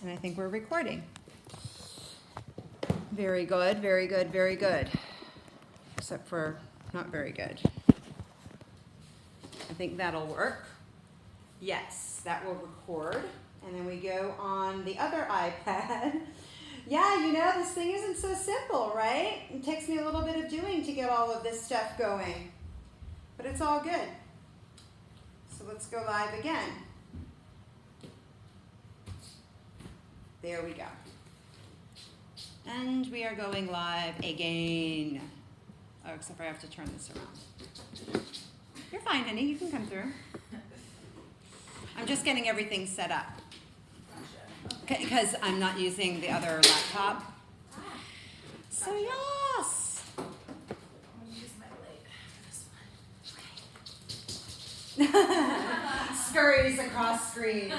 And I think we're recording. Very good, very good, very good. Except for not very good. I think that'll work. Yes, that will record. And then we go on the other iPad. Yeah, you know, this thing isn't so simple, right? It takes me a little bit of doing to get all of this stuff going. But it's all good. So let's go live again. There we go. And we are going live again. Oh, except I have to turn this around. You're fine, honey. You can come through. I'm just getting everything set up. Because I'm not using the other laptop. So, yes. I'm going to use my leg for this one. Scurries across screen.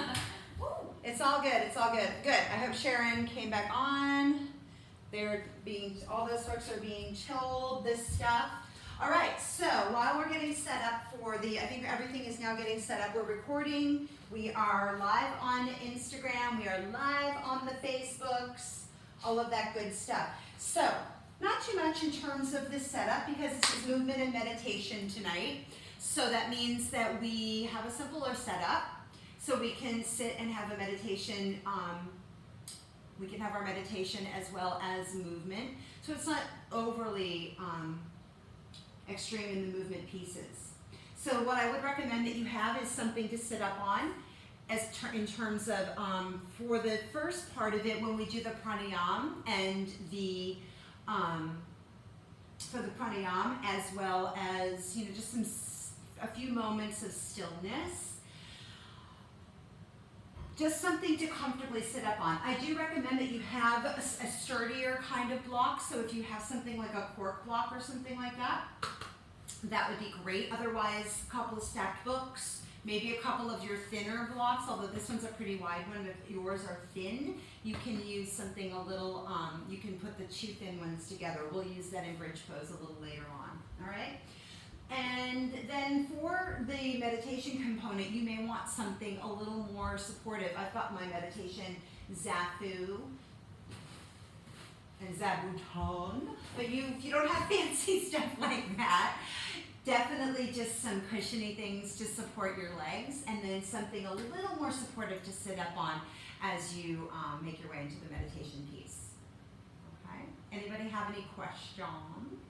It's all good. It's all good. Good. I hope Sharon came back on. All those folks are being chilled, this stuff. All right, so while we're getting set up I think everything is now getting set up. We're recording. We are live on Instagram. We are live on the Facebooks, all of that good stuff. So, not too much in terms of the setup because this is movement and meditation tonight. So that means that we have a simpler setup. So we can sit and have a meditation. We can have our meditation as well as movement. So it's not overly extreme in the movement pieces. So what I would recommend that you have is something to sit up on in terms of, for the first part of it, when we do the pranayama and for the pranayama, as well as, just a few moments of stillness. Just something to comfortably sit up on. I do recommend that you have a sturdier kind of block. So if you have something like a cork block or something like that, that would be great. Otherwise, a couple of stacked books, maybe a couple of your thinner blocks, although this one's a pretty wide one. If yours are thin, you can use something a little, you can put the two thin ones together. We'll use that in bridge pose a little later on, all right? And then for the meditation component, you may want something a little more supportive. I've got my meditation Zafu and Zabuton, but if you don't have fancy stuff like that, definitely just some cushiony things to support your legs, and then something a little more supportive to sit up on as you make your way into the meditation piece. Okay? Anybody have any questions?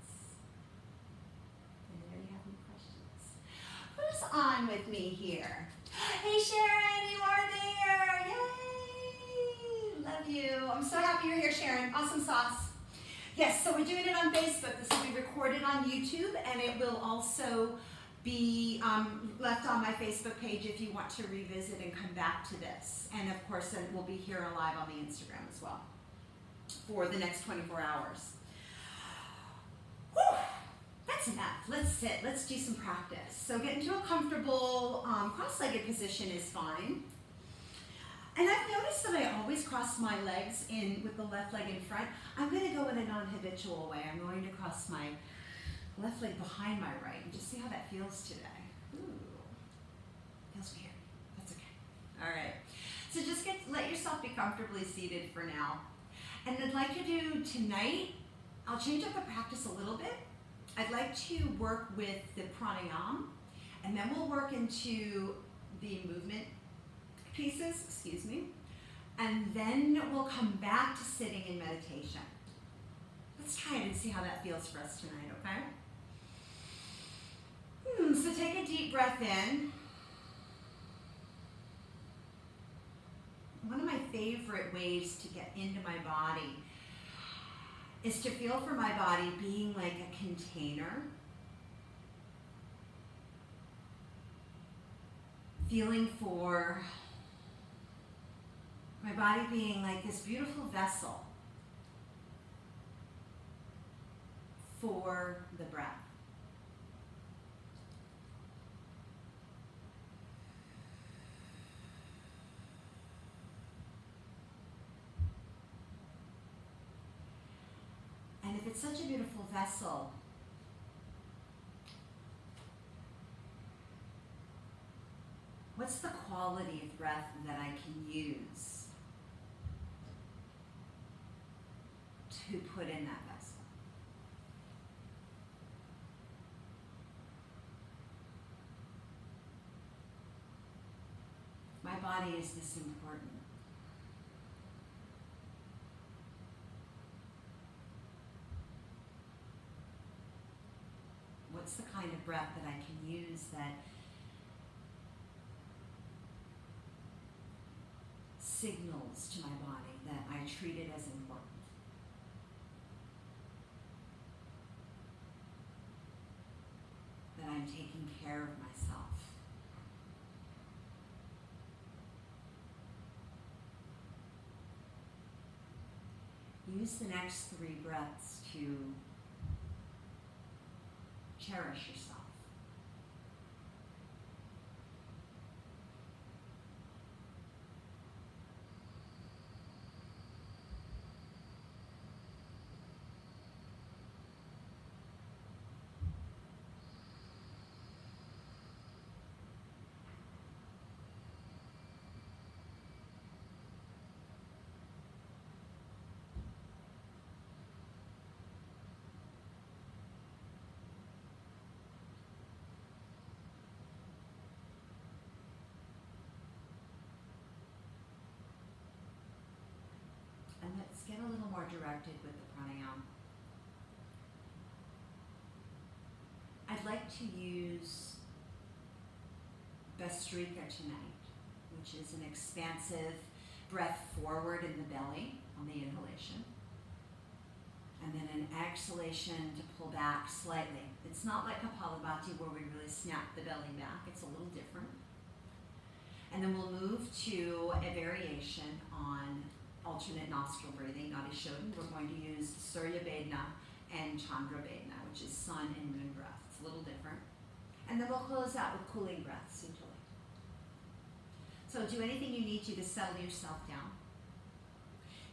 Who's on with me here? Hey Sharon, you are there! Yay! Love you. I'm so happy you're here, Sharon. Awesome sauce. Yes, so we're doing it on Facebook. This will be recorded on YouTube, and it will also be left on my Facebook page if you want to revisit and come back to this. And of course, then we'll be here live on the Instagram as well for the next 24 hours. Whew. That's enough. Let's sit. Let's do some practice. So get into a comfortable cross-legged position is fine. And I've noticed that I always cross my legs in with the left leg in front. I'm going to go in a non-habitual way. I'm going to cross my left leg behind my right and just see how that feels today. Ooh, feels weird. That's okay. All right. So just let yourself be comfortably seated for now. And I'd like to do tonight, I'll change up the practice a little bit. I'd like to work with the pranayama, and then we'll work into the movement pieces, and then we'll come back to sitting in meditation. Let's try it and see how that feels for us tonight, okay? So take a deep breath in. One of my favorite ways to get into my body is to feel for my body being like a container. Feeling for my body being like this beautiful vessel for the breath. And if it's such a beautiful vessel, what's the quality of breath that I can use who put in that vessel. My body is this important. What's the kind of breath that I can use that signals to my body that I treat it as important? That I'm taking care of myself. Use the next 3 breaths to cherish yourself. And let's get a little more directed with the pranayama. I'd like to use Bastrika tonight, which is an expansive breath forward in the belly on the inhalation. And then an exhalation to pull back slightly. It's not like Kapalabhati where we really snap the belly back. It's a little different. And then we'll move to a variation on alternate nostril breathing, Nadishodan. We're going to use Surya Bedna and Chandra Bedna, which is sun and moon breath. It's a little different. And then we'll close out with cooling breath, Sutali. So do anything you need to settle yourself down.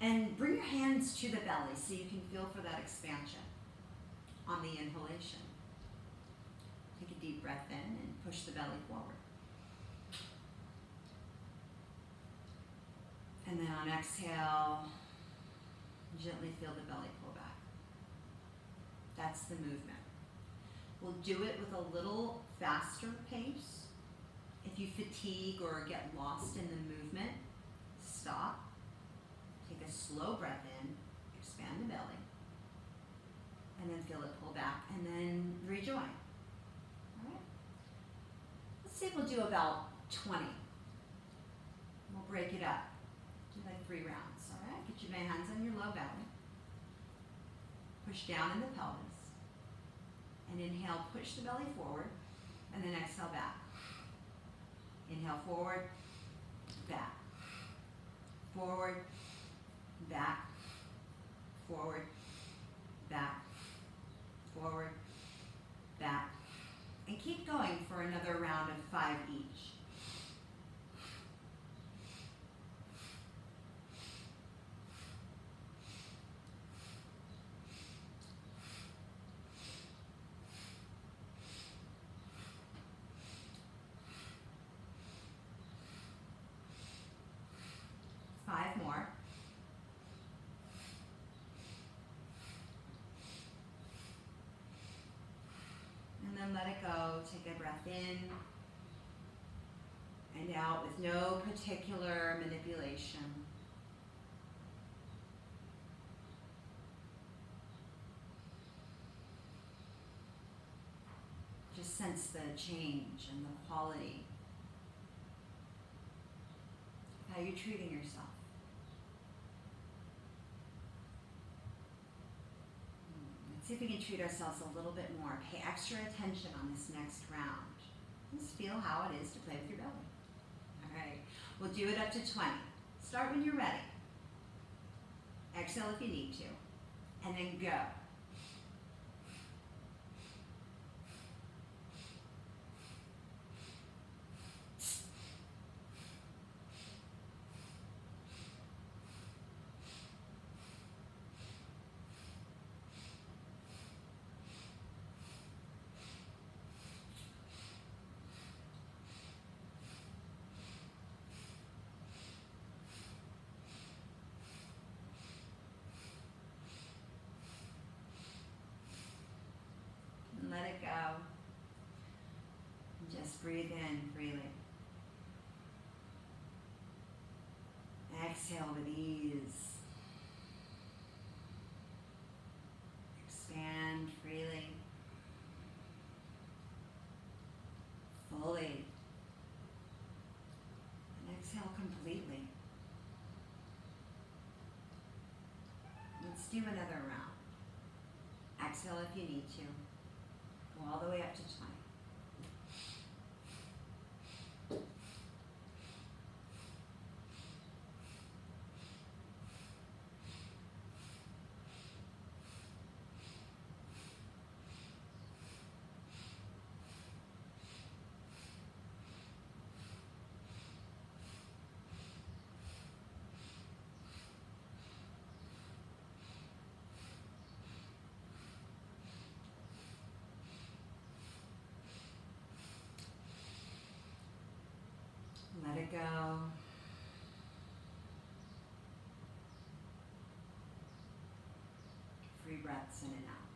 And bring your hands to the belly so you can feel for that expansion on the inhalation. Take a deep breath in and push the belly forward. And then on exhale, gently feel the belly pull back. That's the movement. We'll do it with a little faster pace. If you fatigue or get lost in the movement, stop. Take a slow breath in, expand the belly, and then feel it pull back, and then rejoin. All right? Let's say we'll do about 20. We'll break it up. Do like 3 rounds, all right? Get your hands on your low belly. Push down in the pelvis. And inhale, push the belly forward, and then exhale back. Inhale forward, back. Forward, back. Forward, back. Forward, back. And keep going for another round of 5 each. More. And then let it go. Take a breath in and out with no particular manipulation. Just sense the change and the quality of how you're treating yourself. See if we can treat ourselves a little bit more. Pay extra attention on this next round. Just feel how it is to play with your belly. All right. We'll do it up to 20. Start when you're ready. Exhale if you need to. And then go. 5 breathe in freely. Exhale with ease. Expand freely. Fully. And exhale completely. Let's do another round. Exhale if you need to. Go all the way up to 20. Let it go. Free breaths in and out.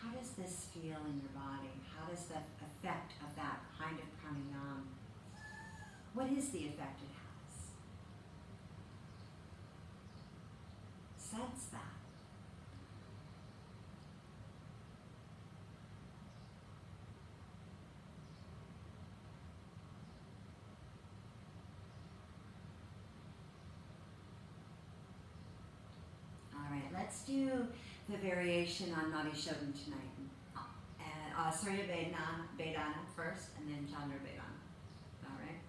How does this feel in your body? How does the effect of that kind of pranayama, what is the effect it has? Sense that. Let's do the variation on Nadi Shodhan tonight. And Surya Vedana first, and then Chandra Vedana. All right.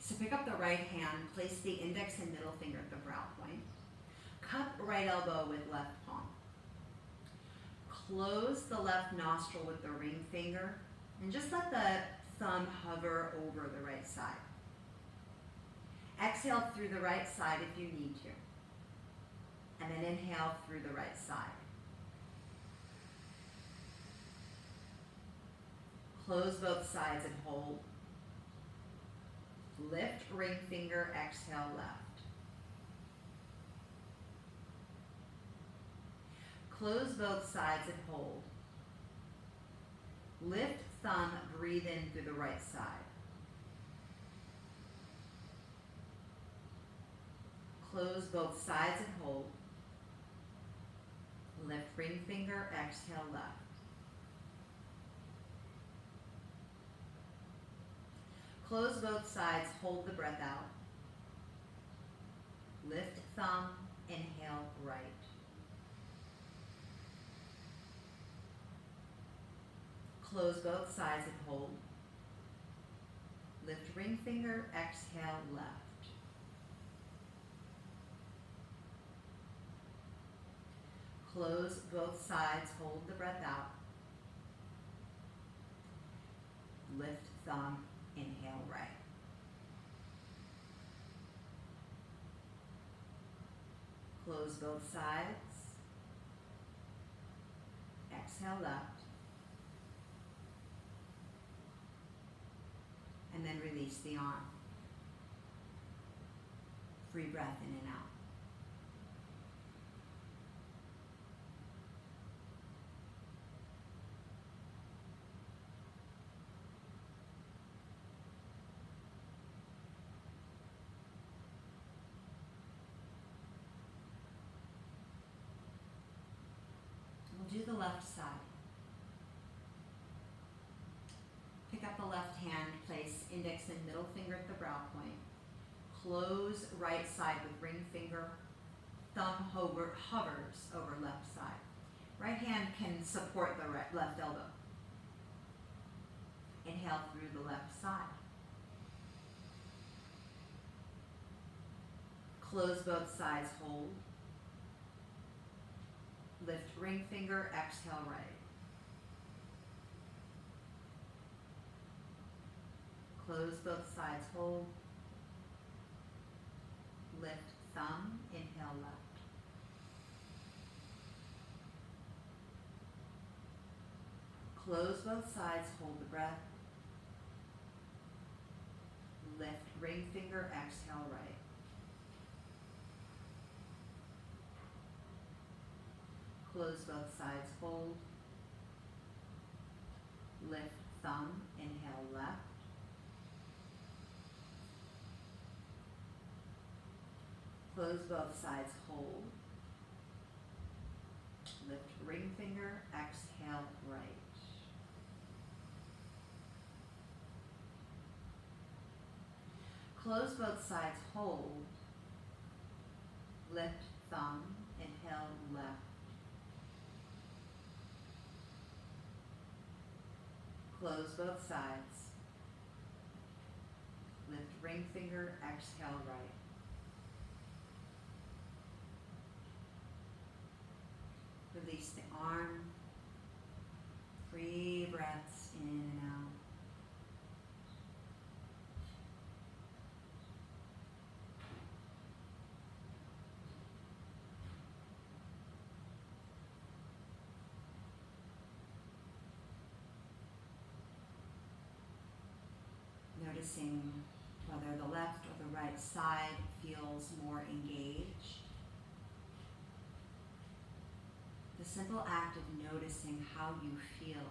So pick up the right hand, place the index and middle finger at the brow point. Cup right elbow with left palm. Close the left nostril with the ring finger, and just let the thumb hover over the right side. Exhale through the right side if you need to. And then inhale through the right side. Close both sides and hold. Lift ring finger, exhale left. Close both sides and hold. Lift thumb, breathe in through the right side. Close both sides and hold. Lift ring finger, exhale left. Close both sides, hold the breath out. Lift thumb, inhale right. Close both sides and hold. Lift ring finger, exhale left. Close both sides, hold the breath out. Lift thumb, inhale right. Close both sides. Exhale left. And then release the arm. Free breath in and out. We'll do the left side. Pick up the left hand, place index and middle finger at the brow point. Close right side with ring finger. Thumb hovers over left side. Right hand can support the left elbow. Inhale through the left side. Close both sides, hold. Lift ring finger, exhale right. Close both sides, hold. Lift thumb, inhale left. Close both sides, hold the breath. Lift ring finger, exhale right. Close both sides, hold. Lift thumb, inhale left. Close both sides, hold. Lift ring finger, exhale right. Close both sides, hold. Lift thumb, inhale left. Close both sides. Lift ring finger, exhale right. Release the arm. 3 breaths in and out. Noticing whether the left or the right side feels more engaged. The simple act of noticing how you feel.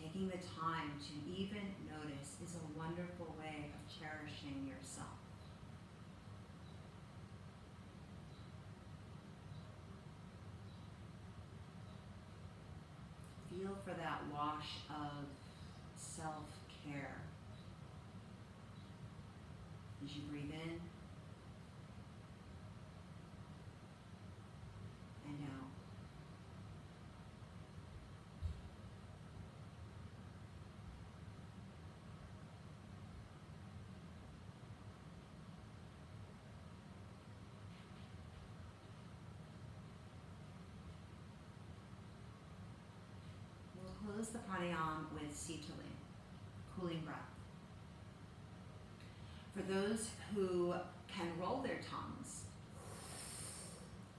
Taking the time to even notice is a wonderful way of cherishing yourself. Feel for that wash of self-care as you breathe in and out. We'll close the pranayama with sitali, cooling breath. For those who can roll their tongues,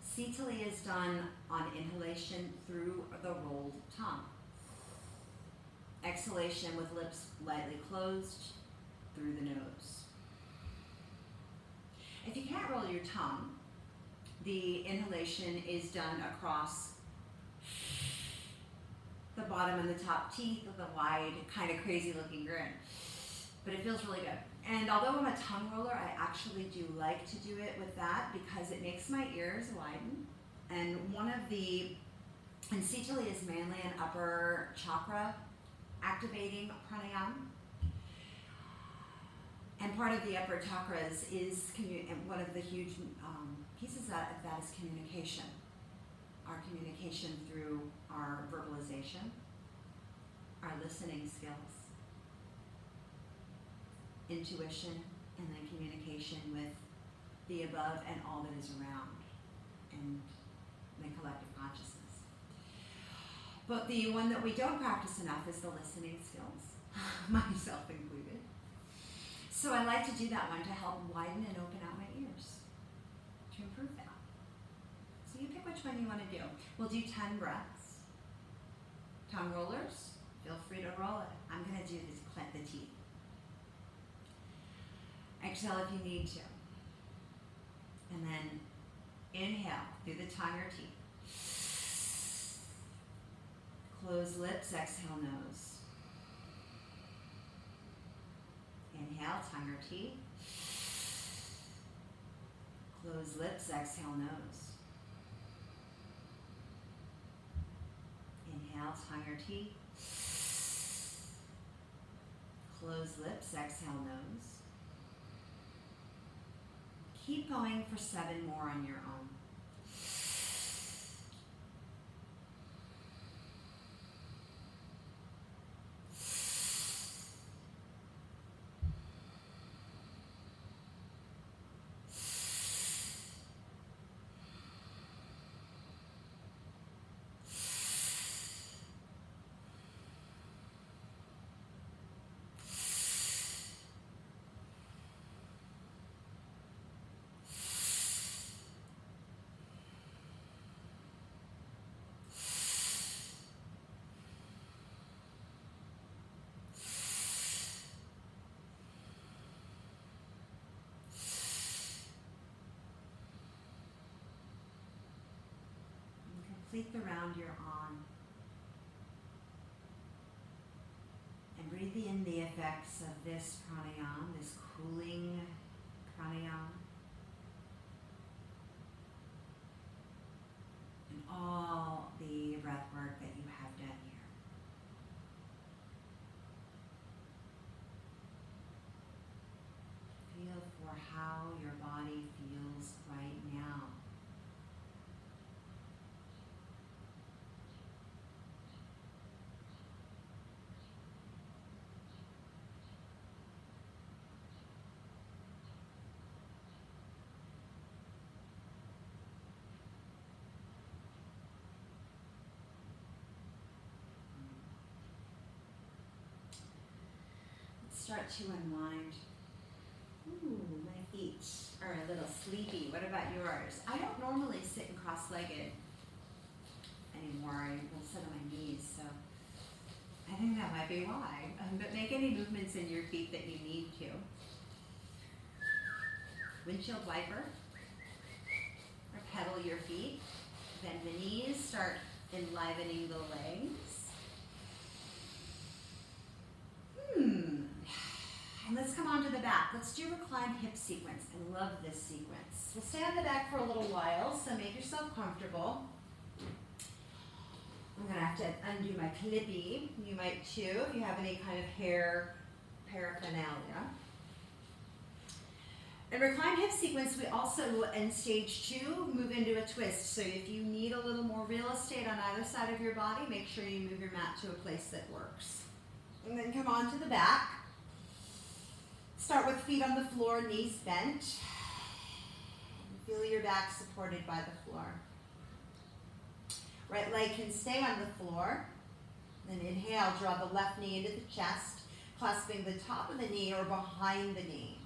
sitali is done on inhalation through the rolled tongue. Exhalation with lips lightly closed through the nose. If you can't roll your tongue, the inhalation is done across the bottom and the top teeth with a wide, kind of crazy looking grin. But it feels really good. And although I'm a tongue roller, I actually do like to do it with that because it makes my ears widen. And and sitali is mainly an upper chakra activating pranayama. And part of the upper chakras is, and one of the huge pieces of that is communication. Our communication through our verbalization, our listening skills, intuition, and then communication with the above and all that is around, and the collective consciousness. But the one that we don't practice enough is the listening skills, myself included. So I like to do that one to help widen and open out my ears, to improve that. So you pick which one you want to do. We'll do 10 breaths. Tongue rollers, feel free to roll it. I'm going to do this, clench the teeth. Exhale if you need to. And then inhale through the tongue or teeth. Close lips, exhale nose. Inhale, tongue or teeth. Close lips, exhale nose. Inhale, tongue or teeth. Close lips, exhale nose. Keep going for 7 more on your own. complete the round you're on. And breathe in the effects of this pranayama, this cooling pranayama. And all the breath work that you have done here. Feel for how your body feels right now. Let's start to unwind. Ooh, my feet are a little sleepy. What about yours? I don't normally sit in cross-legged anymore. I will sit on my knees, so I think that might be why. But make any movements in your feet that you need to. Windshield wiper, or pedal your feet. Bend the knees, start enlivening the legs. And let's come on to the back. Let's do reclined hip sequence. I love this sequence. We'll stay on the back for a little while, so make yourself comfortable. I'm gonna have to undo my clippy. You might too, if you have any kind of hair paraphernalia. In reclined hip sequence, we also, in stage 2, move into a twist. So if you need a little more real estate on either side of your body, make sure you move your mat to a place that works. And then come on to the back. Start with feet on the floor, knees bent. Feel your back supported by the floor. Right leg can stay on the floor. Then inhale, draw the left knee into the chest, clasping the top of the knee or behind the knee.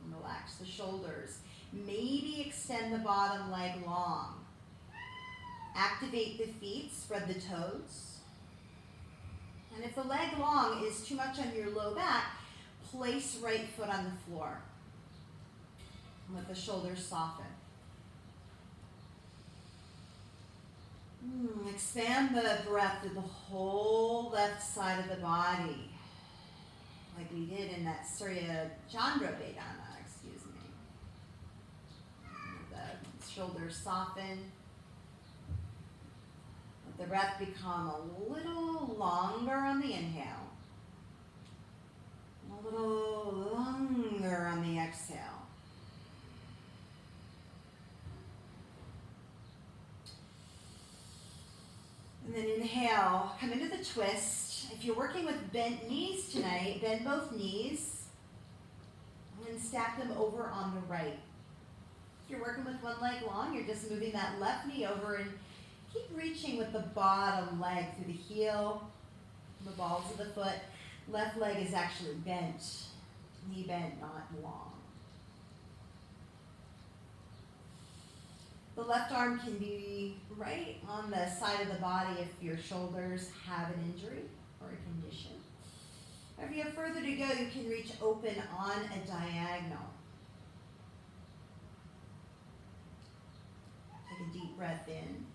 And relax the shoulders. Maybe extend the bottom leg long. Activate the feet, spread the toes. And if the leg long is too much on your low back, place right foot on the floor. And let the shoulders soften. Expand the breath through the whole left side of the body. Like we did in that Surya Chandra Vedana, excuse me. The shoulders soften. Let the breath become a little longer on the inhale. A little longer on the exhale. And then inhale, come into the twist. If you're working with bent knees tonight, bend both knees and then stack them over on the right. If you're working with one leg long, you're just moving that left knee over and keep reaching with the bottom leg through the heel, the balls of the foot. Left leg is actually bent, knee bent, not long. The left arm can be right on the side of the body if your shoulders have an injury or a condition. If you have further to go, you can reach open on a diagonal. Take a deep breath in.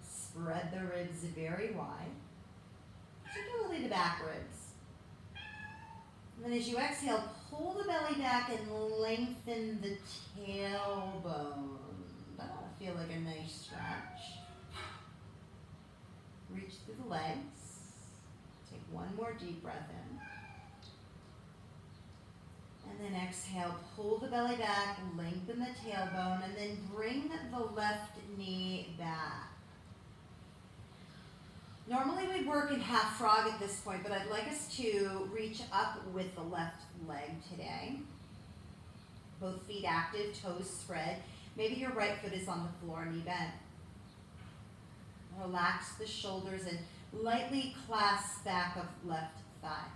Spread the ribs very wide, particularly the back ribs. And then as you exhale, pull the belly back and lengthen the tailbone. That ought to feel like a nice stretch. Reach through the legs. Take one more deep breath in. And then exhale, pull the belly back, lengthen the tailbone, and then bring the left knee back. Normally we'd work in half frog at this point, but I'd like us to reach up with the left leg today. Both feet active, toes spread. Maybe your right foot is on the floor, knee bent. Relax the shoulders and lightly clasp back of left thigh.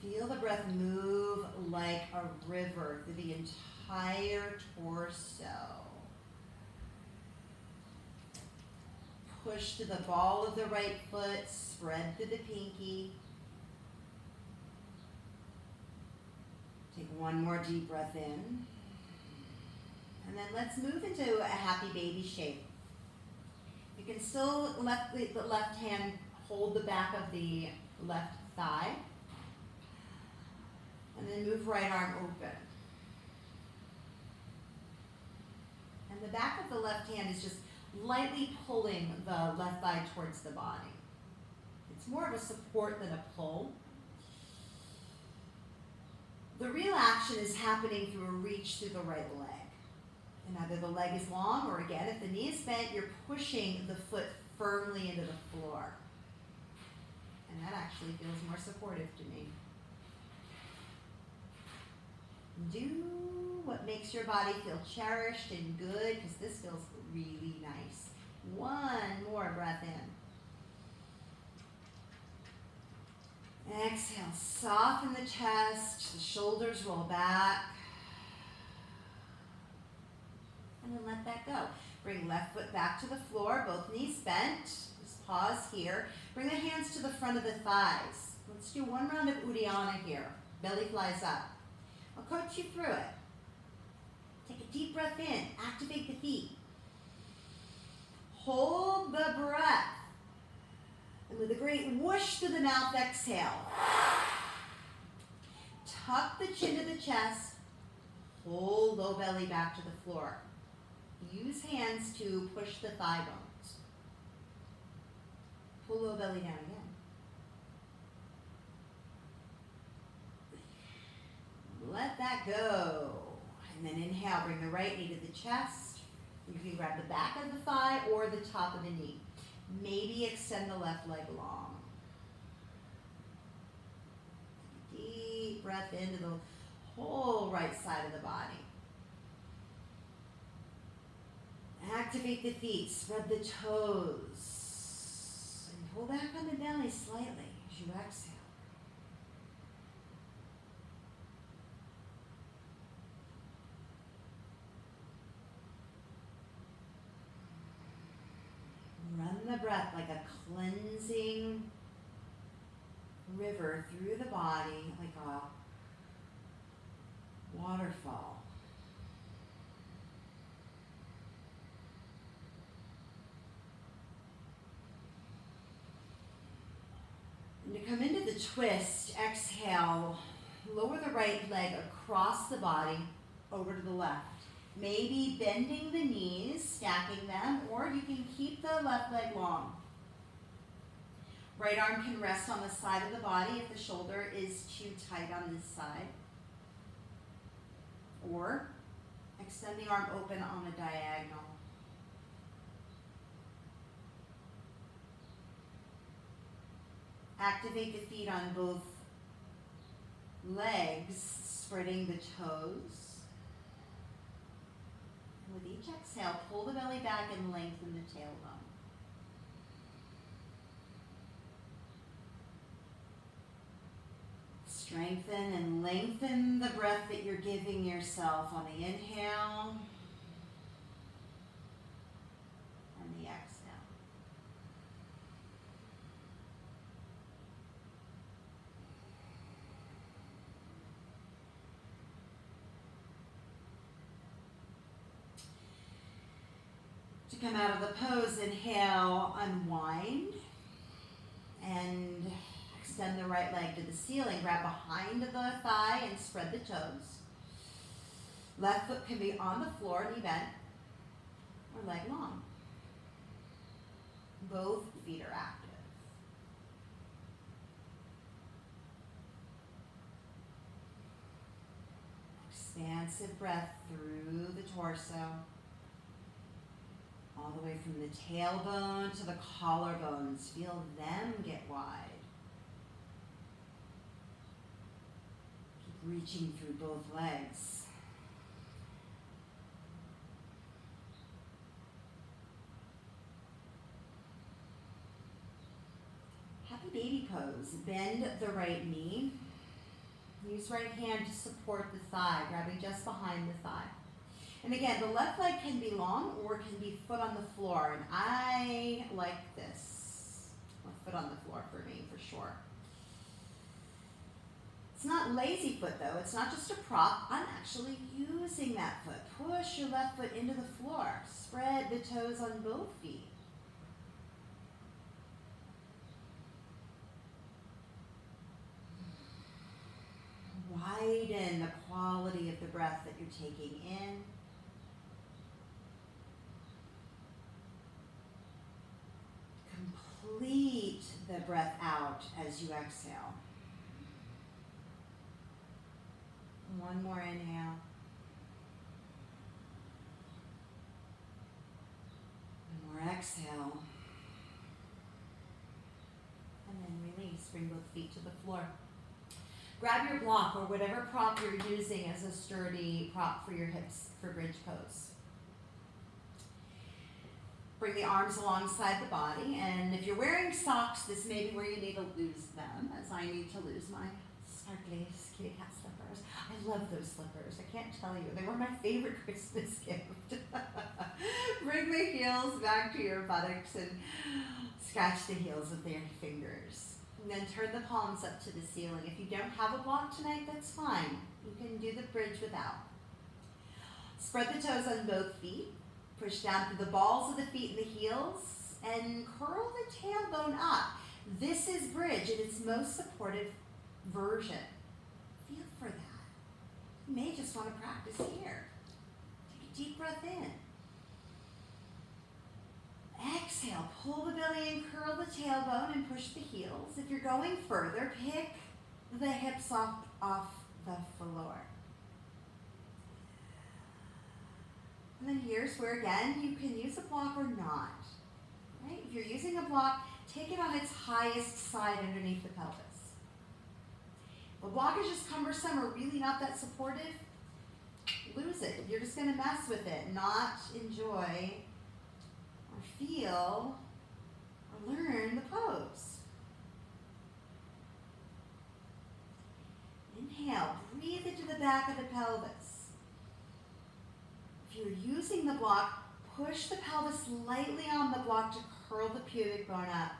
Feel the breath move like a river through the entire torso. Push to the ball of the right foot, spread through the pinky. Take One more deep breath in. And then let's move into a happy baby shape. You can still let the left hand hold the back of the left thigh. And then move right arm open. And the back of the left hand is just lightly pulling the left thigh towards the body. It's more of a support than a pull. The real action is happening through a reach through the right leg. And either the leg is long, or again, if the knee is bent, you're pushing the foot firmly into the floor. And that actually feels more supportive to me. Do what makes your body feel cherished and good, because this feels really nice. One more breath in. Exhale, soften the chest, the shoulders roll back. And then let that go. Bring left foot back to the floor, both knees bent. Just pause here. Bring the hands to the front of the thighs. Let's do one round of Uddiyana here. Belly flies up. I'll coach you through it. Take a deep breath in. Activate the feet. Hold the breath. And with a great whoosh to the mouth, exhale. Tuck the chin to the chest. Hold low belly back to the floor. Use hands to push the thigh bones. Pull low belly down again. Let that go. And then inhale, bring the right knee to the chest. You can grab the back of the thigh or the top of the knee. Maybe extend the left leg long. Deep breath into the whole right side of the body. Activate the feet, spread the toes, and pull back on the belly slightly as you exhale. Run the breath like a cleansing river through the body, like a waterfall. And to come into the twist, exhale, lower the right leg across the body over to the left. Maybe bending the knees, stacking them, or you can keep the left leg long. Right arm can rest on the side of the body if the shoulder is too tight on this side. Or extend the arm open on a diagonal. Activate the feet on both legs, spreading the toes. And with each exhale, pull the belly back and lengthen the tailbone. Strengthen and lengthen the breath that you're giving yourself on the inhale and the exhale. To come out of the pose, inhale, unwind, and extend the right leg to the ceiling. Grab behind the thigh and spread the toes. Left foot can be on the floor, knee bent, or leg long. Both feet are active. Expansive breath through the torso. All the way from the tailbone to the collarbones. Feel them get wide. Keep reaching through both legs. Happy baby pose. Bend the right knee. Use right hand to support the thigh, grabbing just behind the thigh. And again, the left leg can be long or can be foot on the floor. And I like this. A foot on the floor for me, for sure. It's not lazy foot though. It's not just a prop. I'm actually using that foot. Push your left foot into the floor. Spread the toes on both feet. Widen the quality of the breath that you're taking in. Complete the breath out as you exhale. One more inhale. One more exhale. And then release. Bring both feet to the floor. Grab your block or whatever prop you're using as a sturdy prop for your hips for bridge pose. Bring the arms alongside the body, and if you're wearing socks, this may be where you need to lose them, as I need to lose my sparkly kitty cat slippers. I love those slippers. I can't tell you. They were my favorite Christmas gift. Bring the heels back to your buttocks and scratch the heels with your fingers. And then turn the palms up to the ceiling. If you don't have a block tonight, that's fine. You can do the bridge without. Spread the toes on both feet. Push down through the balls of the feet and the heels. And curl the tailbone up. This is bridge in its most supportive version. Feel for that. You may just want to practice here. Take a deep breath in. Exhale, pull the belly and curl the tailbone and push the heels. If you're going further, pick the hips off the floor. And then here's where, again, you can use a block or not. Right? If you're using a block, take it on its highest side underneath the pelvis. If a block is just cumbersome or really not that supportive, lose it. You're just going to mess with it, not enjoy or feel or learn the pose. Inhale, breathe into the back of the pelvis. If you're using the block, push the pelvis lightly on the block to curl the pubic bone up.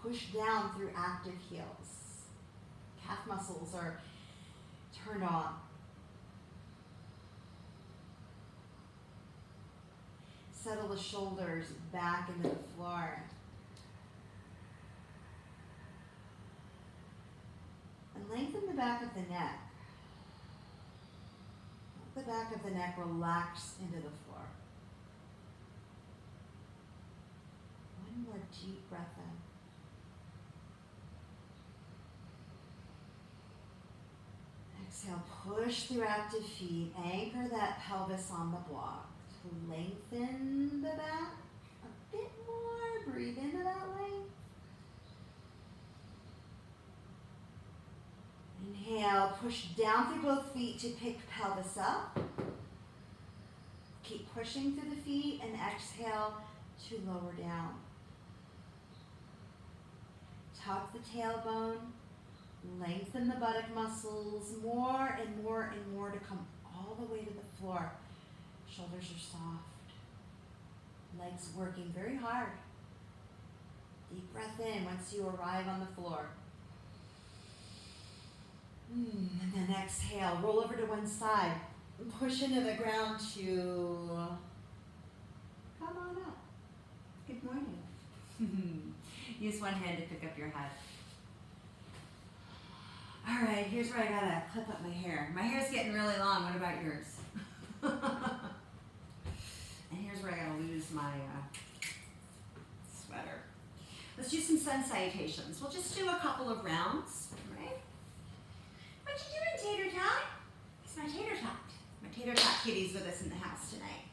Push down through active heels. Calf muscles are turned on. Settle the shoulders back into the floor. And lengthen the back of the neck. Let the back of the neck relax into the floor. One more deep breath in. Exhale, push through active feet. Anchor that pelvis on the block. Lengthen the back a bit more. Breathe into that length. Inhale, push down through both feet to pick pelvis up. Keep pushing through the feet and exhale to lower down. Tuck the tailbone. Lengthen the buttock muscles more and more and more to come all the way to the floor. Shoulders are soft. Legs working very hard. Deep breath in once you arrive on the floor. And then exhale. Roll over to one side. Push into the ground to come on up. Good morning. Use one hand to pick up your head. All right, here's where I gotta clip up my hair. My hair's getting really long. What about yours? And here's where I gotta lose my sweater. Let's do some sun salutations. We'll just do a couple of rounds, right? What you doing, Tater Tot? It's my Tater Tot. My Tater Tot kitty's with us in the house tonight.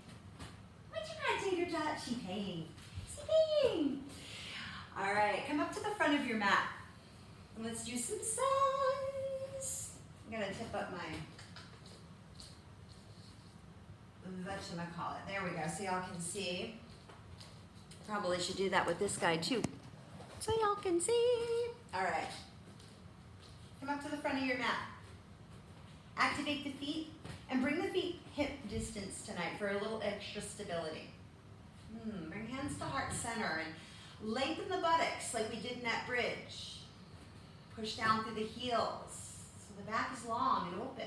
What you got, Tater Tot? She peeing. She peeing. All right, come up to the front of your mat. And let's do some suns. I'm gonna tip up my whatchamacallit. There we go, so y'all can see. Probably should do that with this guy too, so y'all can see. All right. Come up to the front of your mat. Activate the feet and bring the feet hip distance tonight for a little extra stability. Bring hands to heart center and lengthen the buttocks like we did in that bridge. Push down through the heels. So the back is long and open.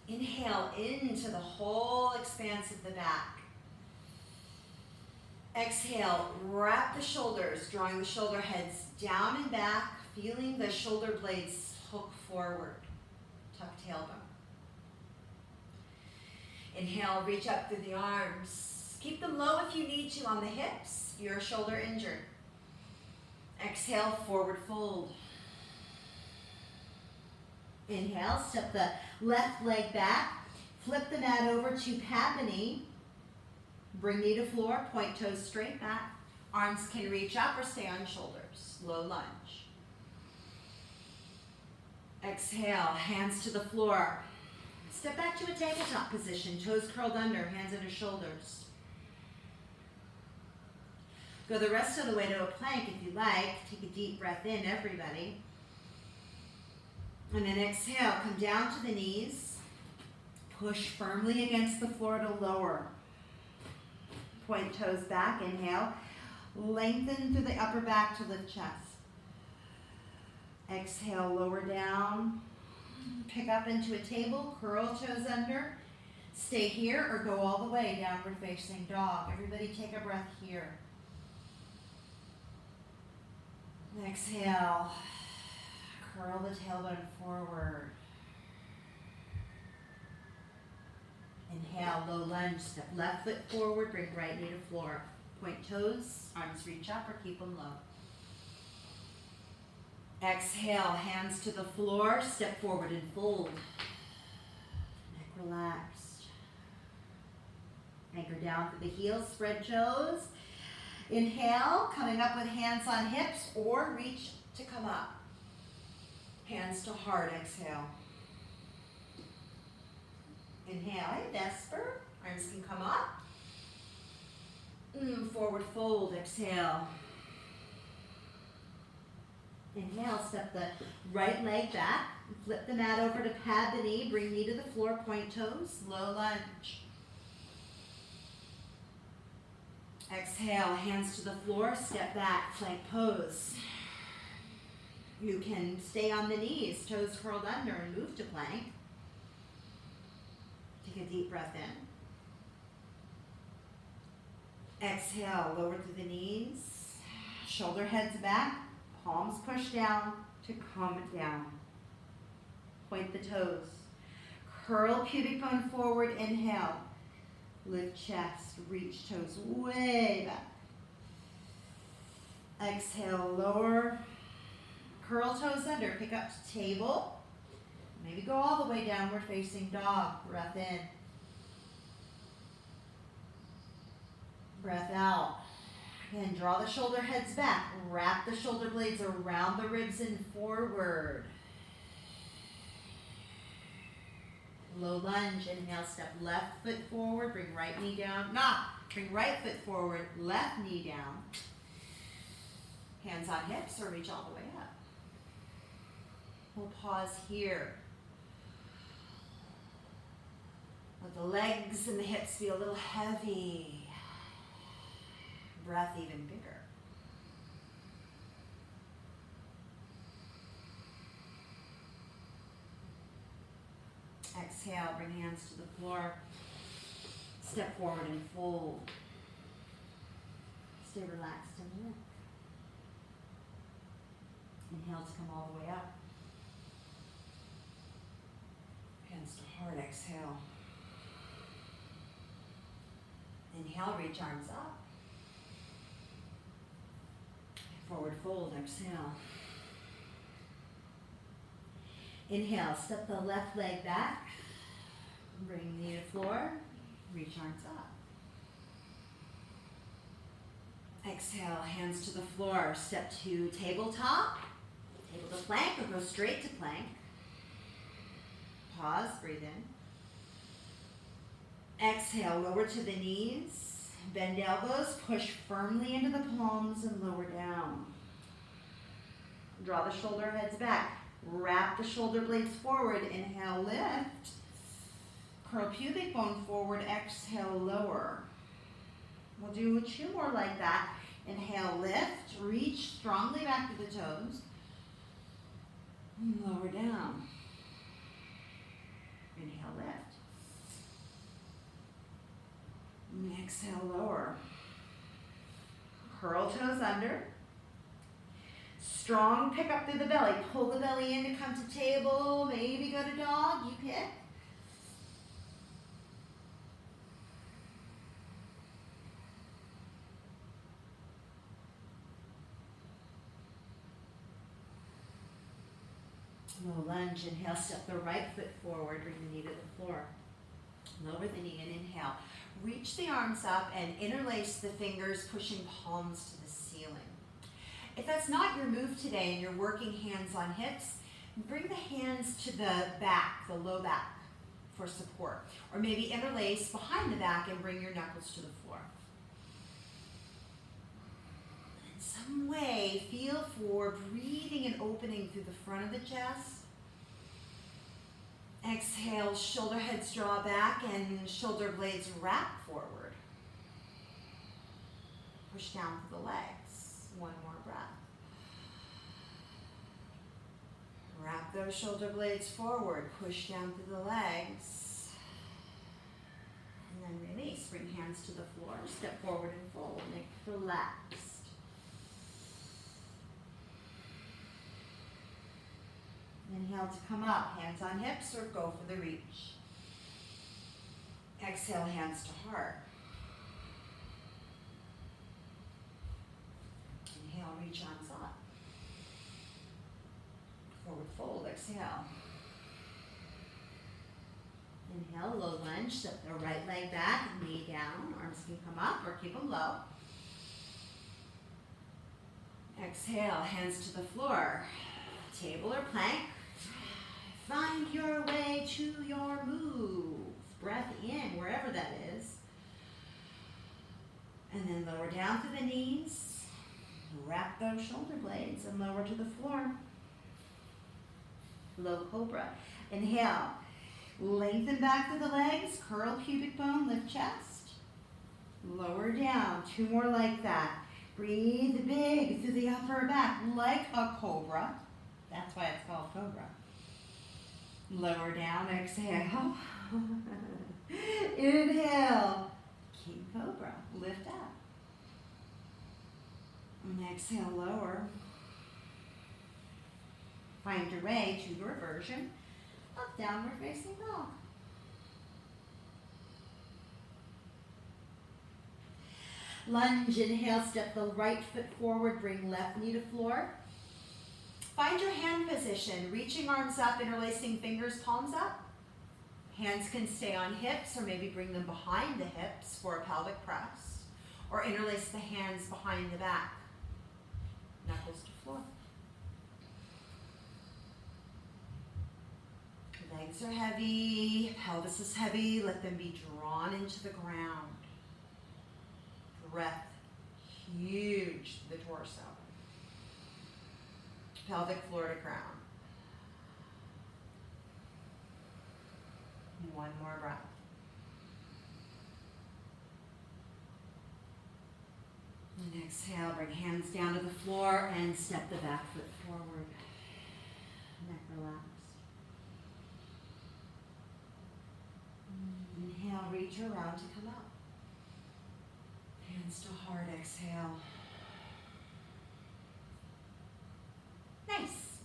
Inhale into the whole expanse of the back. Exhale, wrap the shoulders, drawing the shoulder heads down and back, feeling the shoulder blades hook forward. Tuck tailbone. Inhale, reach up through the arms. Keep them low if you need to on the hips. You're shoulder injured. Exhale, forward fold. Inhale, step the left leg back. Flip the mat over to Padmini. Bring knee to floor, point toes straight back. Arms can reach up or stay on shoulders. Low lunge. Exhale, hands to the floor. Step back to a tabletop position, toes curled under, hands under shoulders. Go the rest of the way to a plank if you like. Take a deep breath in, everybody. And then exhale, come down to the knees. Push firmly against the floor to lower. Point toes back, inhale. Lengthen through the upper back to lift chest. Exhale, lower down. Pick up into a table, curl toes under. Stay here or go all the way, downward facing dog. Everybody take a breath here. Exhale, curl the tailbone forward. Inhale, low lunge, step left foot forward, bring right knee to floor. Point toes, arms reach up or keep them low. Exhale, hands to the floor, step forward and fold. Neck relaxed. Anchor down through the heels, spread toes. Inhale, coming up with hands on hips or reach to come up. Hands to heart, exhale. Inhale, hey Vesper, arms can come up. Forward fold, exhale. Inhale, step the right leg back. Flip the mat over to pad the knee, bring knee to the floor, point toes, low lunge. Exhale, hands to the floor, step back, plank pose. You can stay on the knees, toes curled under and move to plank. Take a deep breath in. Exhale, lower through the knees, shoulder heads back, palms push down to come down. Point the toes. Curl pubic bone forward, inhale. Lift chest, reach toes way back. Exhale, lower. Curl toes under, pick up to table. Maybe go all the way downward facing dog. Breath in. Breath out. Again, draw the shoulder heads back. Wrap the shoulder blades around the ribs and forward. Low lunge, inhale, step left foot forward, bring right knee down. Bring right foot forward, left knee down. Hands on hips or reach all the way up. We'll pause here. Let the legs and the hips feel a little heavy. Breath even bigger. Exhale, bring hands to the floor. Step forward and fold. Stay relaxed in the neck. Inhale to come all the way up. Hands to heart, exhale. Inhale, reach arms up. Forward fold, exhale. Inhale, step the left leg back. Bring knee to floor. Reach arms up. Exhale, hands to the floor. Step to tabletop. Table to plank or go straight to plank. Pause, breathe in. Exhale, lower to the knees. Bend elbows, push firmly into the palms and lower down. Draw the shoulder heads back. Wrap the shoulder blades forward. Inhale, lift. Curl pubic bone forward. Exhale, lower. We'll do 2 more like that. Inhale, lift, reach strongly back to the toes. And lower down. Inhale, lift. And exhale, lower. Curl toes under. Strong pick up through the belly. Pull the belly in to come to table. Maybe go to dog. You pick. Low lunge. Inhale, step the right foot forward. Bring the knee to the floor. Lower the knee and inhale. Reach the arms up and interlace the fingers, pushing palms to the ceiling. If that's not your move today and you're working hands on hips, bring the hands to the back, the low back, for support. Or maybe interlace behind the back and bring your knuckles to the floor. In some way, feel for breathing and opening through the front of the chest. Exhale, shoulder heads draw back and shoulder blades wrap forward. Push down through the legs. One more breath. Wrap those shoulder blades forward. Push down through the legs. And then release. Bring hands to the floor. Step forward and fold. Neck relaxed. Inhale to come up, hands on hips or go for the reach. Exhale, hands to heart. Inhale, reach arms up. Forward fold, exhale. Inhale, low lunge, step the right leg back, knee down, arms can come up or keep them low. Exhale, hands to the floor, table or plank. Find your way to your move. Breath in, wherever that is. And then lower down through the knees. Wrap those shoulder blades and lower to the floor. Low cobra. Inhale. Lengthen back through the legs. Curl pubic bone, lift chest. Lower down. Two more like that. Breathe big through the upper back like a cobra. That's why it's called cobra. Lower down, exhale. Inhale. King cobra. Lift up. And exhale, lower. Find your way to your version of downward facing dog. Lunge, inhale, step the right foot forward, bring left knee to floor. Find your hand position, reaching arms up, interlacing fingers, palms up. Hands can stay on hips or maybe bring them behind the hips for a pelvic press. Or interlace the hands behind the back. Knuckles to floor. Legs are heavy, pelvis is heavy, let them be drawn into the ground. Breath huge to the torso. Pelvic floor to crown. One more breath. And exhale, bring hands down to the floor and step the back foot forward. Neck relaxed. Inhale, reach around to come up. Hands to heart, exhale. Nice.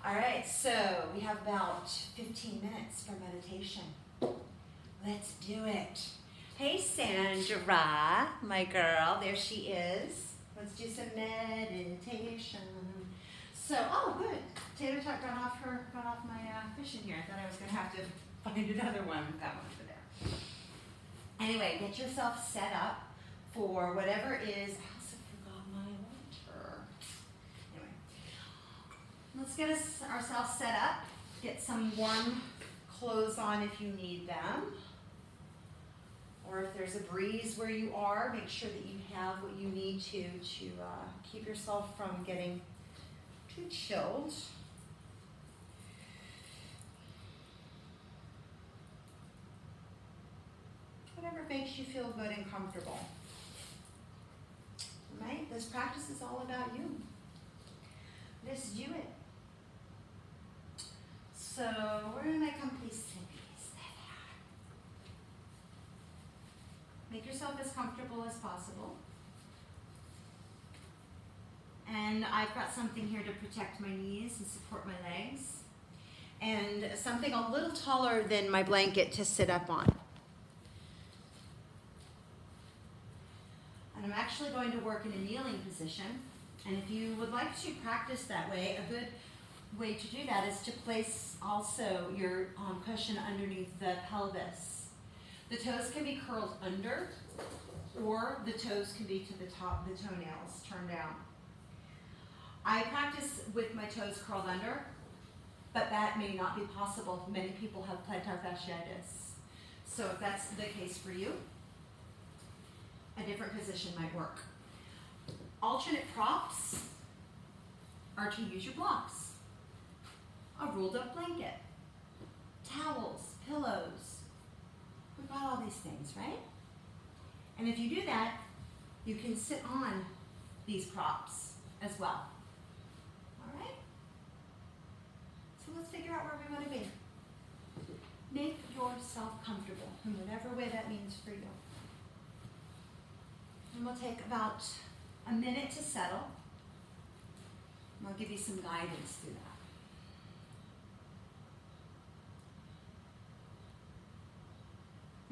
All right, so we have about 15 minutes for meditation. Let's do it. Hey, Sandra, my girl, there she is. Let's do some meditation. So, oh, good. Tater Tot got off my fish in here. I thought I was going to have to find another one. That one over there. Anyway, get yourself set up for whatever is. I also forgot my water. Anyway, let's get ourselves set up. Get some warm clothes on if you need them. Or if there's a breeze where you are, make sure that you have what you need to keep yourself from getting too chilled. Whatever makes you feel good and comfortable. This practice is all about you. Let's do it. So, where are my comfy slippies? There they are. Make yourself as comfortable as possible. And I've got something here to protect my knees and support my legs. And something a little taller than my blanket to sit up on. And I'm actually going to work in a kneeling position. And if you would like to practice that way, a good way to do that is to place also your cushion underneath the pelvis. The toes can be curled under, or the toes can be to the top, the toenails turned down. I practice with my toes curled under, but that may not be possible. Many people have plantar fasciitis. So if that's the case for you, a different position might work. Alternate props are to use your blocks. A rolled up blanket, towels, pillows. We've got all these things, right? And if you do that, you can sit on these props as well. All right? So let's figure out where we want to be. Make yourself comfortable in whatever way that means for you. And we'll take about a minute to settle. And I'll give you some guidance through that.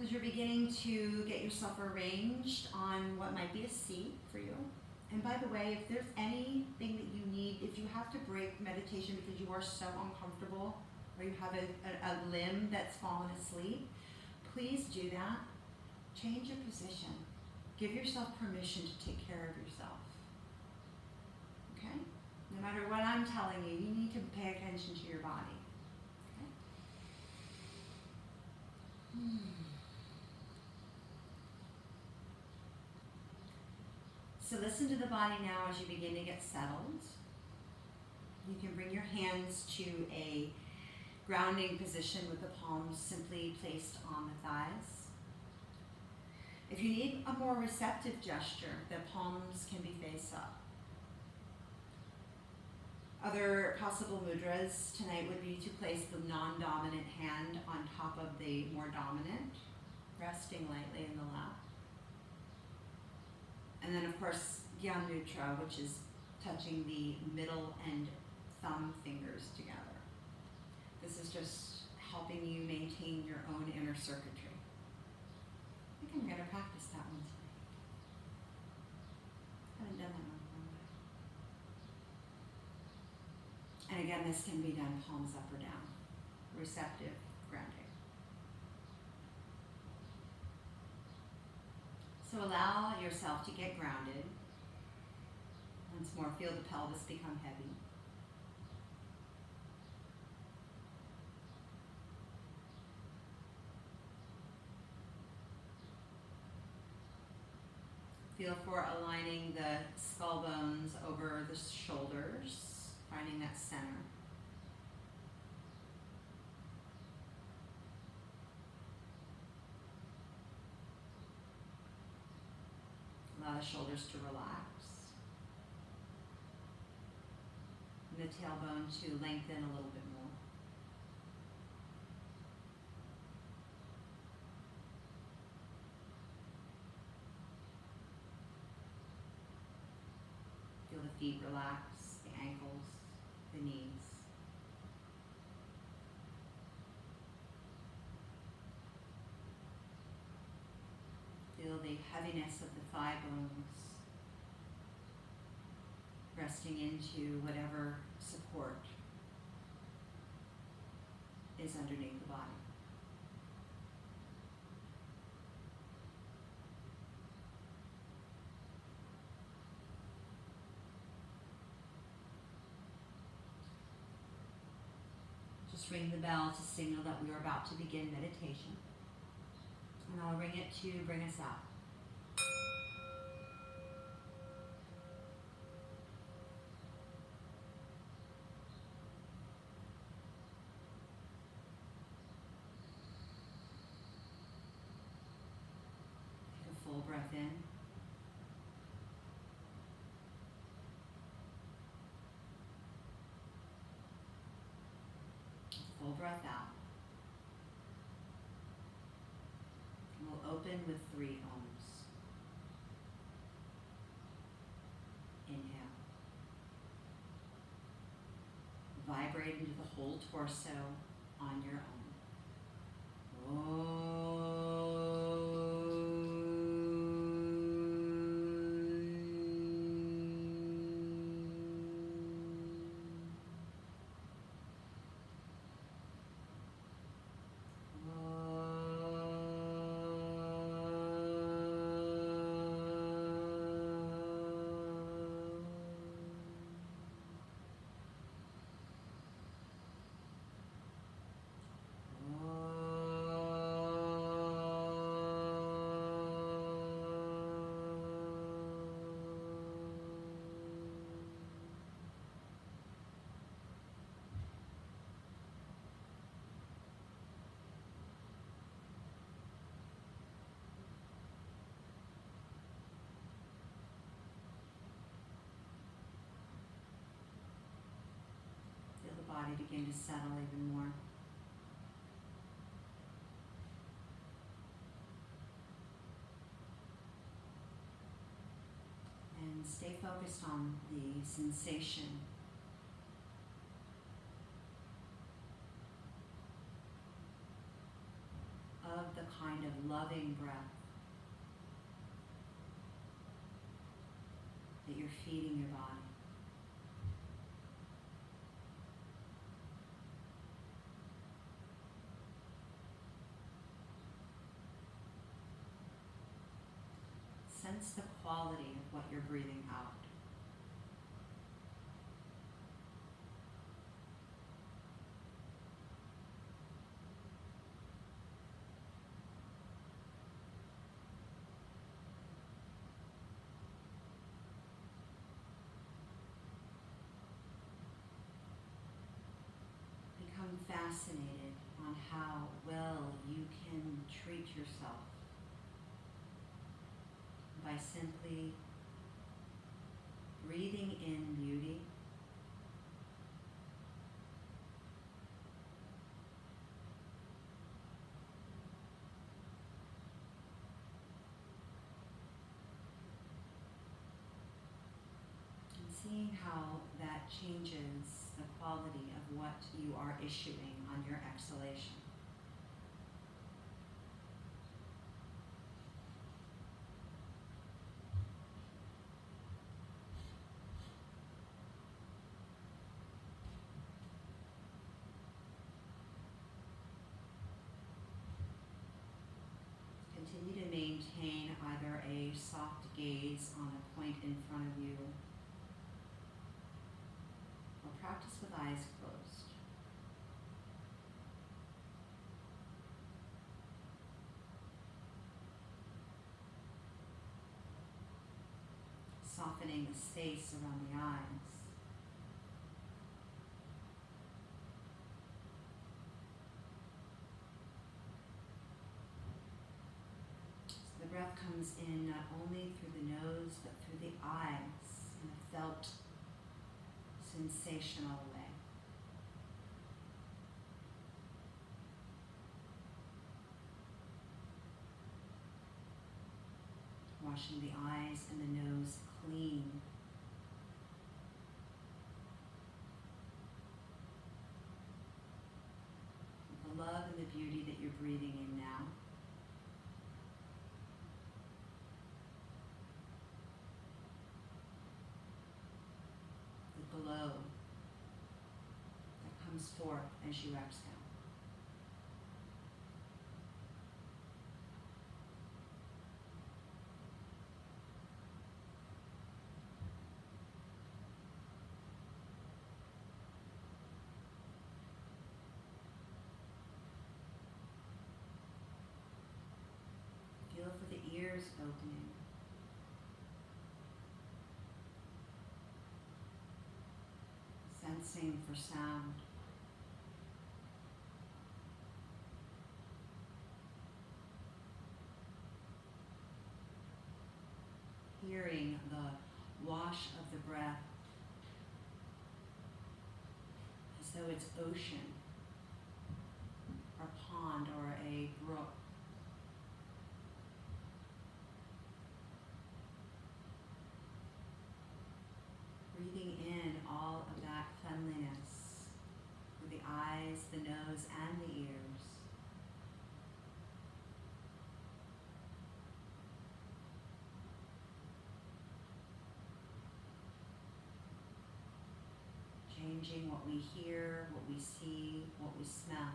As you're beginning to get yourself arranged on what might be a seat for you. And by the way, if there's anything that you need, if you have to break meditation because you are so uncomfortable or you have a limb that's fallen asleep, please do that. Change your position. Give yourself permission to take care of yourself. Okay? No matter what I'm telling you, you need to pay attention to your body. Okay? So listen to the body now as you begin to get settled. You can bring your hands to a grounding position with the palms simply placed on the thighs. If you need a more receptive gesture, the palms can be face up. Other possible mudras tonight would be to place the non-dominant hand on top of the more dominant, resting lightly in the lap. And then, of course, Gyan Mudra, which is touching the middle and thumb fingers together. This is just helping you maintain your own inner circuitry. I think I'm going to practice that one tonight. I haven't done that one for a while. And again, this can be done palms up or down. Receptive grounding. So allow yourself to get grounded. Once more, feel the pelvis become heavy. Feel for aligning the skull bones over the shoulders, finding that center. Allow the shoulders to relax. And the tailbone to lengthen a little bit more. Feel the feet relax, the ankles, the knees. Feel the heaviness of the thigh bones resting into whatever support is underneath the body. Just ring the bell to signal that we are about to begin meditation. And I'll ring it to bring us out. Take a full breath in. breath out. We'll open with 3 ohms. Inhale. Vibrate into the whole torso on your own. Feel the body begin to settle even more. And stay focused on the sensation of the kind of loving breath that you're feeding your body. Sense the quality of what you're breathing out. Become fascinated on how well you can treat yourself by simply breathing in beauty and seeing how that changes the quality of what you are issuing on your exhalation. Continue to maintain either a soft gaze on a point in front of you or practice with eyes closed. Softening the space around the eyes. The breath comes in not only through the nose, but through the eyes in a felt, sensational way. Washing the eyes and the nose clean. With the love and the beauty that you're breathing in now. The glow that comes forth as you exhale. Feel for the ears opening. Sensing for sound. Hearing the wash of the breath as though it's ocean pond or a brook. Breathing in all of that cleanliness through the eyes, the nose, and the ears. Changing what we hear, what we see, what we smell.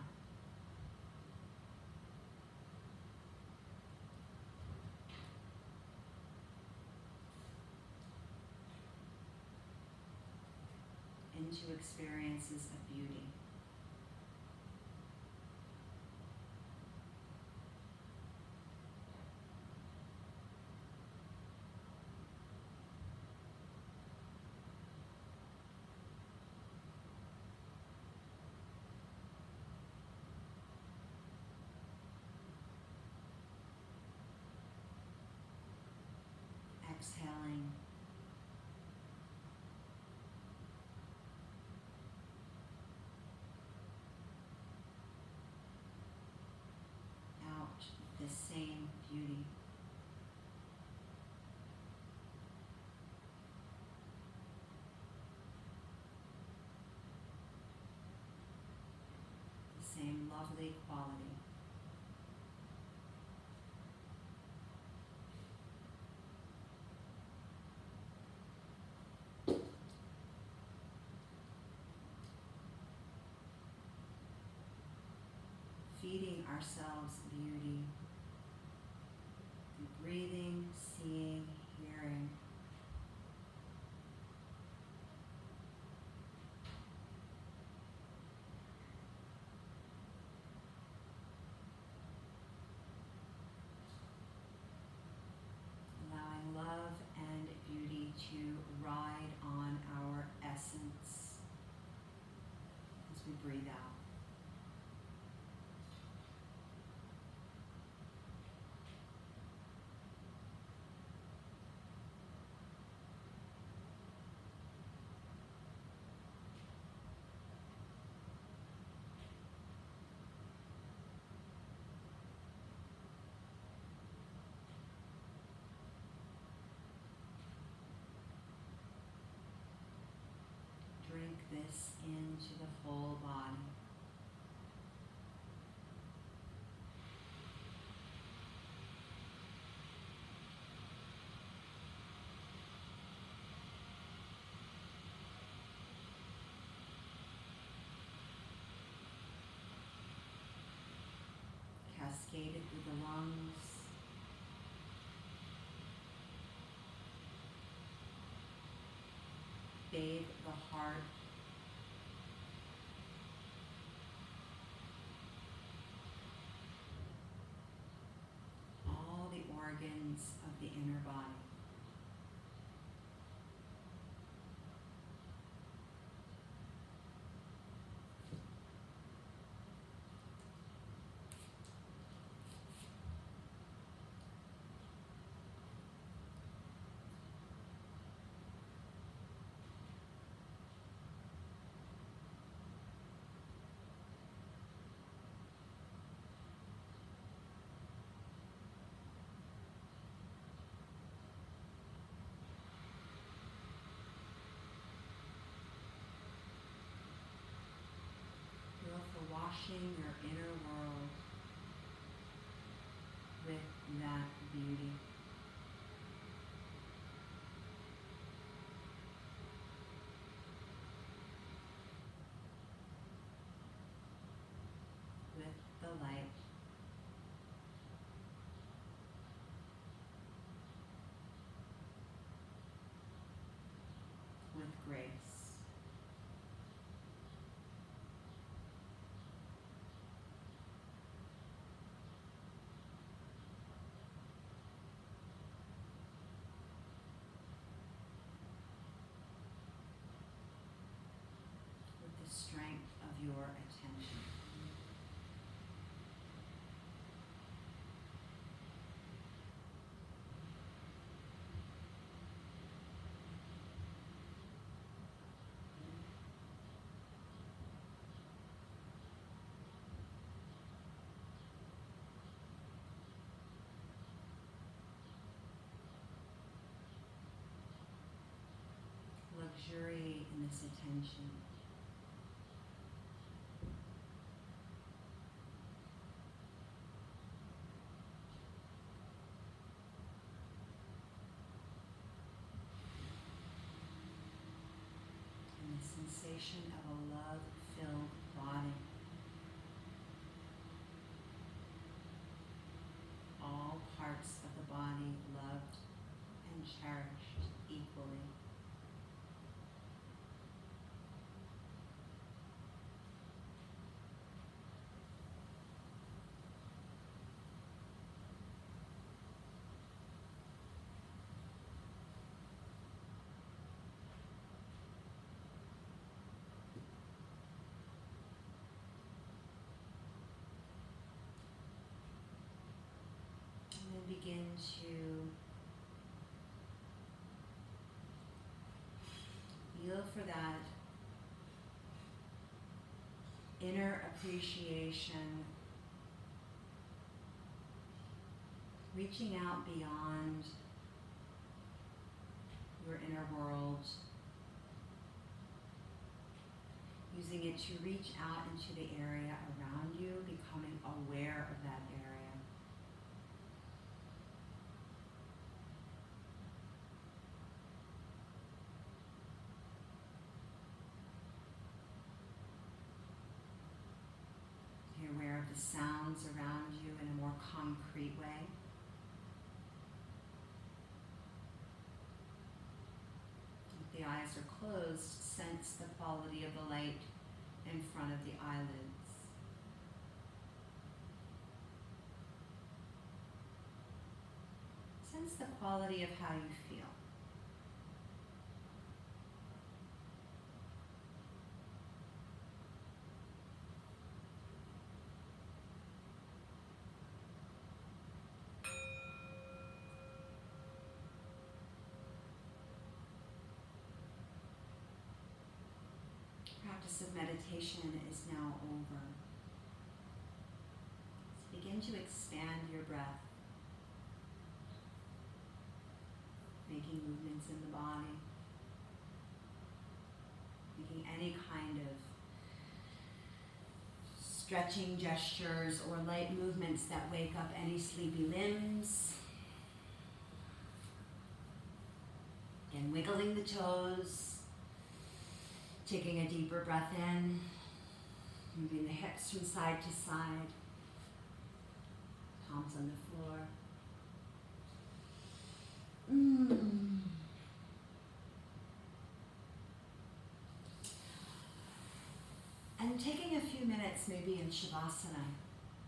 Into experiences of beauty. Exhaling. Out the same beauty. The same lovely quality. Feeding ourselves beauty through breathing, seeing, hearing. Allowing love and beauty to ride on our essence as we breathe out. Drink this into the whole body. Cascaded through the lungs. Bathe the heart. All the organs of the inner body. Feel for washing your inner world with that beauty. With the light. With grace. With the strength of your attention. luxury in this attention. And the sensation of a love-filled body. All parts of the body loved and cherished equally. And then begin to feel for that inner appreciation, reaching out beyond your inner world, using it to reach out into the area around you, becoming aware of that area. You're aware of the sounds around you in a more concrete way. If the eyes are closed, sense the quality of the light in front of the eyelids. Sense the quality of how you feel. Practice of meditation is now over. So begin to expand your breath, making movements in the body, making any kind of stretching gestures or light movements that wake up any sleepy limbs. Again, wiggling the toes. Taking a deeper breath in, moving the hips from side to side, palms on the floor. And taking a few minutes maybe in Shavasana,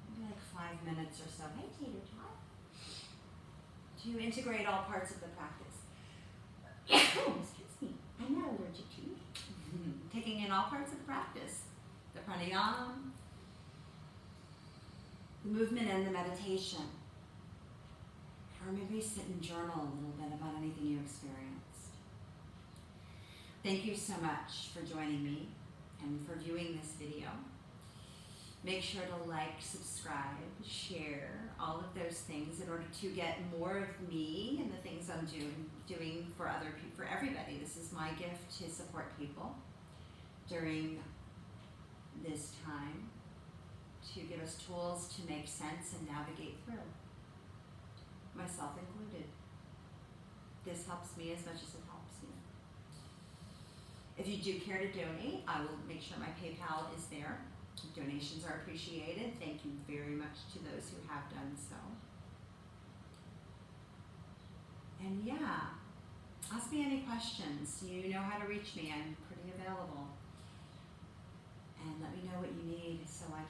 maybe like 5 minutes or so. Hey, Tater Tot. To integrate all parts of the practice. Excuse me, I'm not allergic to you. Taking in all parts of the practice, the pranayama, the movement and the meditation. Or maybe sit and journal a little bit about anything you experienced. Thank you so much for joining me and for viewing this video. Make sure to like, subscribe, share, all of those things in order to get more of me and the things I'm doing for other people, for everybody. This is my gift to support people during this time, to give us tools to make sense and navigate through, myself included. This helps me as much as it helps you. If you do care to donate, I will make sure my PayPal is there. Donations are appreciated. Thank you very much to those who have done so. And yeah, ask me any questions. You know how to reach me. I'm pretty available. And let me know what you need so I